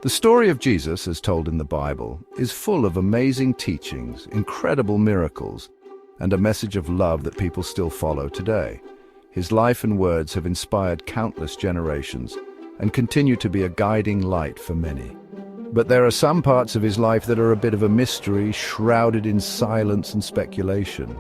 The story of Jesus, as told in the Bible, is full of amazing teachings, incredible miracles, and a message of love that people still follow today. His life and words have inspired countless generations and continue to be a guiding light for many. But there are some parts of his life that are a bit of a mystery, shrouded in silence and speculation.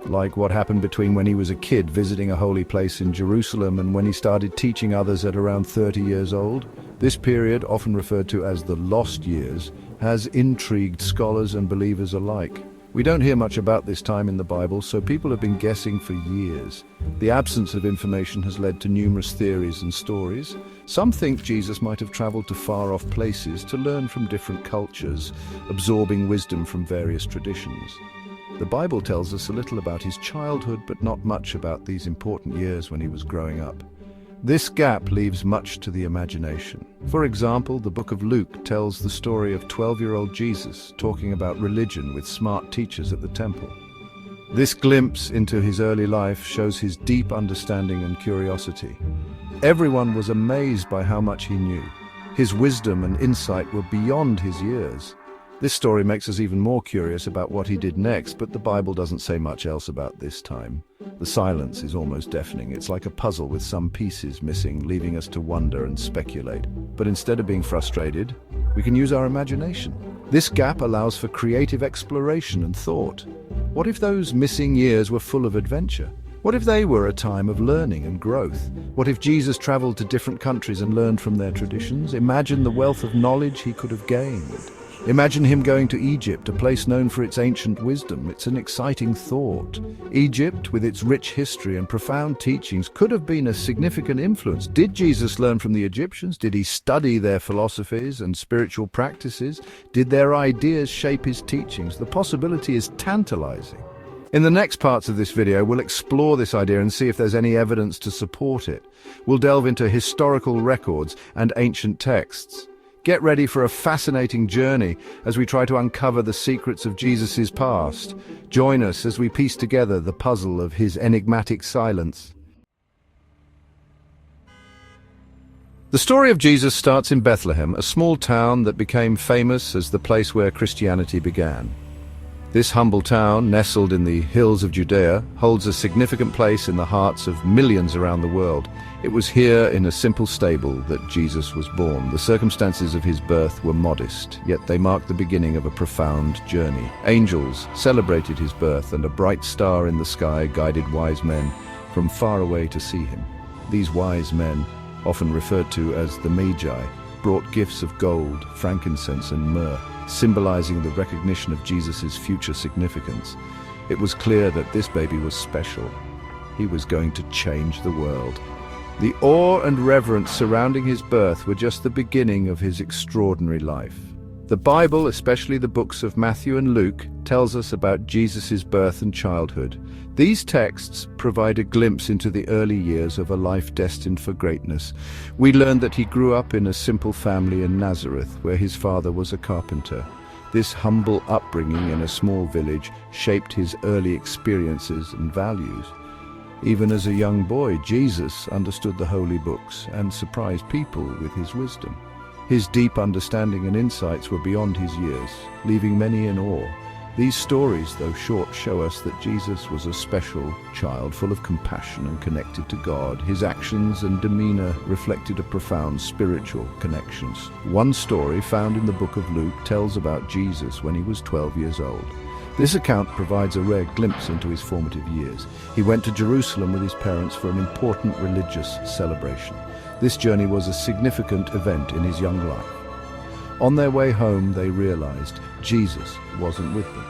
Like what happened between when he was a kid visiting a holy place in Jerusalem and when he started teaching others at around 30 years old. This period, often referred to as the lost years, has intrigued scholars and believers alike. We don't hear much about this time in the Bible, so people have been guessing for years. The absence of information has led to numerous theories and stories. Some think Jesus might have traveled to far-off places to learn from different cultures, absorbing wisdom from various traditions. The Bible tells us a little about his childhood, but not much about these important years when he was growing up. This gap leaves much to the imagination. For example, the book of Luke tells the story of 12-year-old Jesus talking about religion with smart teachers at the temple. This glimpse into his early life shows his deep understanding and curiosity. Everyone was amazed by how much he knew. His wisdom and insight were beyond his years. This story makes us even more curious about what he did next, but the Bible doesn't say much else about this time. The silence is almost deafening. It's like a puzzle with some pieces missing, leaving us to wonder and speculate. But instead of being frustrated, we can use our imagination. This gap allows for creative exploration and thought. What if those missing years were full of adventure? What if they were a time of learning and growth? What if Jesus traveled to different countries and learned from their traditions? Imagine the wealth of knowledge he could have gained. Imagine him going to Egypt, a place known for its ancient wisdom. It's an exciting thought. Egypt, with its rich history and profound teachings, could have been a significant influence. Did Jesus learn from the Egyptians? Did he study their philosophies and spiritual practices? Did their ideas shape his teachings? The possibility is tantalizing. In the next parts of this video, we'll explore this idea and see if there's any evidence to support it. We'll delve into historical records and ancient texts. Get ready for a fascinating journey as we try to uncover the secrets of Jesus' past. Join us as we piece together the puzzle of his enigmatic silence. The story of Jesus starts in Bethlehem, a small town that became famous as the place where Christianity began. This humble town, nestled in the hills of Judea, holds a significant place in the hearts of millions around the world. It was here, in a simple stable, that Jesus was born. The circumstances of his birth were modest, yet they marked the beginning of a profound journey. Angels celebrated his birth, and a bright star in the sky guided wise men from far away to see him. These wise men, often referred to as the Magi, brought gifts of gold, frankincense, and myrrh, symbolizing the recognition of Jesus' future significance. It was clear that this baby was special. He was going to change the world. The awe and reverence surrounding his birth were just the beginning of his extraordinary life. The Bible, especially the books of Matthew and Luke, tells us about Jesus' birth and childhood. These texts provide a glimpse into the early years of a life destined for greatness. We learn that he grew up in a simple family in Nazareth, where his father was a carpenter. This humble upbringing in a small village shaped his early experiences and values. Even as a young boy, Jesus understood the holy books and surprised people with his wisdom. His deep understanding and insights were beyond his years, leaving many in awe. These stories, though short, show us that Jesus was a special child, full of compassion and connected to God. His actions and demeanor reflected a profound spiritual connections. One story found in the book of Luke tells about Jesus when he was 12 years old. This account provides a rare glimpse into his formative years. He went to Jerusalem with his parents for an important religious celebration. This journey was a significant event in his young life. On their way home, they realized Jesus wasn't with them.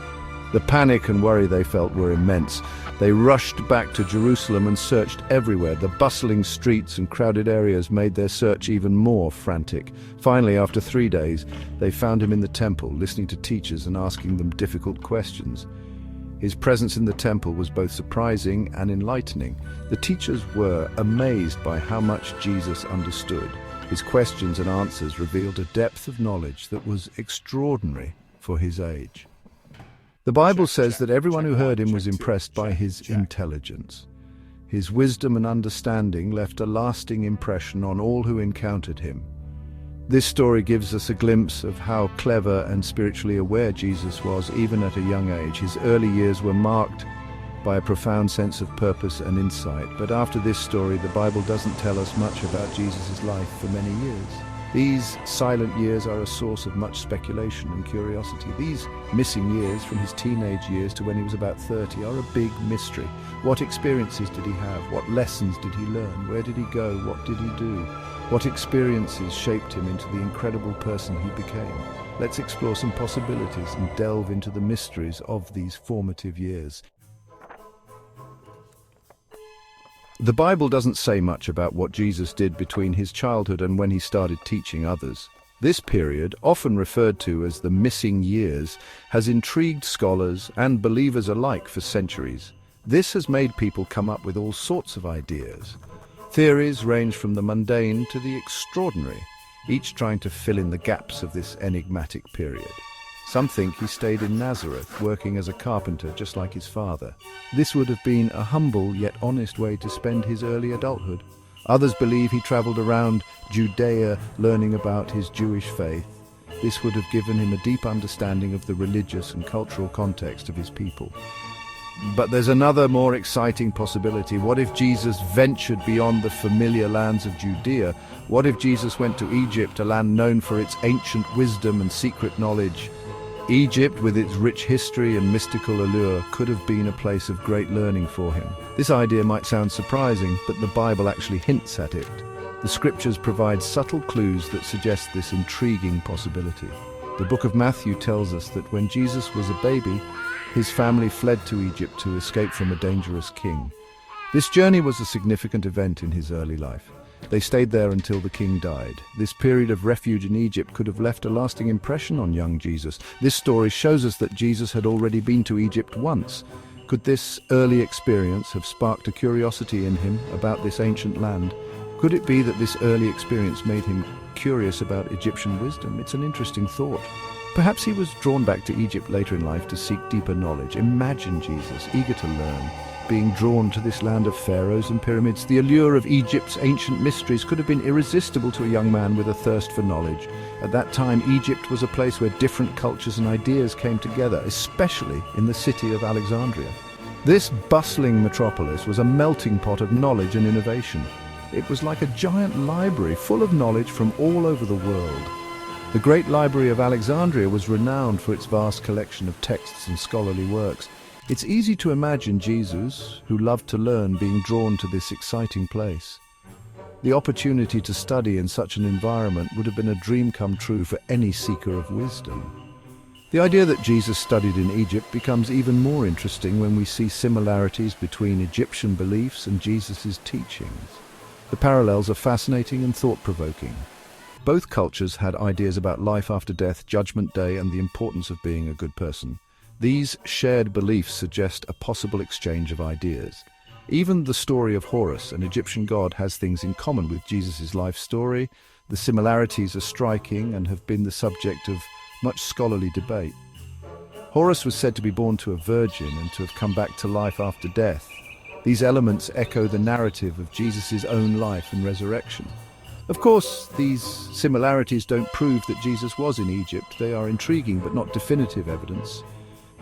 The panic and worry they felt were immense. They rushed back to Jerusalem and searched everywhere. The bustling streets and crowded areas made their search even more frantic. Finally, after 3 days, they found him in the temple, listening to teachers and asking them difficult questions. His presence in the temple was both surprising and enlightening. The teachers were amazed by how much Jesus understood. His questions and answers revealed a depth of knowledge that was extraordinary for his age. The Bible says that everyone who heard him was impressed by his intelligence. His wisdom and understanding left a lasting impression on all who encountered him. This story gives us a glimpse of how clever and spiritually aware Jesus was, even at a young age. His early years were marked by a profound sense of purpose and insight. But after this story, the Bible doesn't tell us much about Jesus' life for many years. These silent years are a source of much speculation and curiosity. These missing years, from his teenage years to when he was about 30, are a big mystery. What experiences did he have? What lessons did he learn? Where did he go? What did he do? What experiences shaped him into the incredible person he became? Let's explore some possibilities and delve into the mysteries of these formative years. The Bible doesn't say much about what Jesus did between his childhood and when he started teaching others. This period, often referred to as the missing years, has intrigued scholars and believers alike for centuries. This has made people come up with all sorts of ideas. Theories range from the mundane to the extraordinary, each trying to fill in the gaps of this enigmatic period. Some think he stayed in Nazareth, working as a carpenter just like his father. This would have been a humble yet honest way to spend his early adulthood. Others believe he traveled around Judea learning about his Jewish faith. This would have given him a deep understanding of the religious and cultural context of his people. But there's another more exciting possibility. What if Jesus ventured beyond the familiar lands of Judea? What if Jesus went to Egypt, a land known for its ancient wisdom and secret knowledge? Egypt, with its rich history and mystical allure, could have been a place of great learning for him. This idea might sound surprising, but the Bible actually hints at it. The scriptures provide subtle clues that suggest this intriguing possibility. The book of Matthew tells us that when Jesus was a baby, his family fled to Egypt to escape from a dangerous king. This journey was a significant event in his early life. They stayed there until the king died. This period of refuge in Egypt could have left a lasting impression on young Jesus. This story shows us that Jesus had already been to Egypt once. Could this early experience have sparked a curiosity in him about this ancient land? Could it be that this early experience made him curious about Egyptian wisdom? It's an interesting thought. Perhaps he was drawn back to Egypt later in life to seek deeper knowledge. Imagine Jesus, eager to learn, being drawn to this land of pharaohs and pyramids. The allure of Egypt's ancient mysteries could have been irresistible to a young man with a thirst for knowledge. At that time, Egypt was a place where different cultures and ideas came together, especially in the city of Alexandria. This bustling metropolis was a melting pot of knowledge and innovation. It was like a giant library full of knowledge from all over the world. The great library of Alexandria was renowned for its vast collection of texts and scholarly works. It's easy to imagine Jesus, who loved to learn, being drawn to this exciting place. The opportunity to study in such an environment would have been a dream come true for any seeker of wisdom. The idea that Jesus studied in Egypt becomes even more interesting when we see similarities between Egyptian beliefs and Jesus' teachings. The parallels are fascinating and thought-provoking. Both cultures had ideas about life after death, Judgment Day, and the importance of being a good person. These shared beliefs suggest a possible exchange of ideas. Even the story of Horus, an Egyptian god, has things in common with Jesus' life story. The similarities are striking and have been the subject of much scholarly debate. Horus was said to be born to a virgin and to have come back to life after death. These elements echo the narrative of Jesus' own life and resurrection. Of course, these similarities don't prove that Jesus was in Egypt. They are intriguing but not definitive evidence.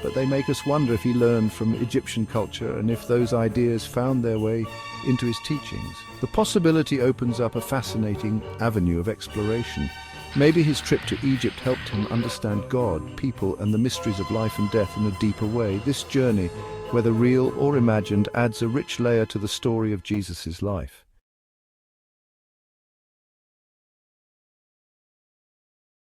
But they make us wonder if he learned from Egyptian culture and if those ideas found their way into his teachings. The possibility opens up a fascinating avenue of exploration. Maybe his trip to Egypt helped him understand God, people, and the mysteries of life and death in a deeper way. This journey, whether real or imagined, adds a rich layer to the story of Jesus' life.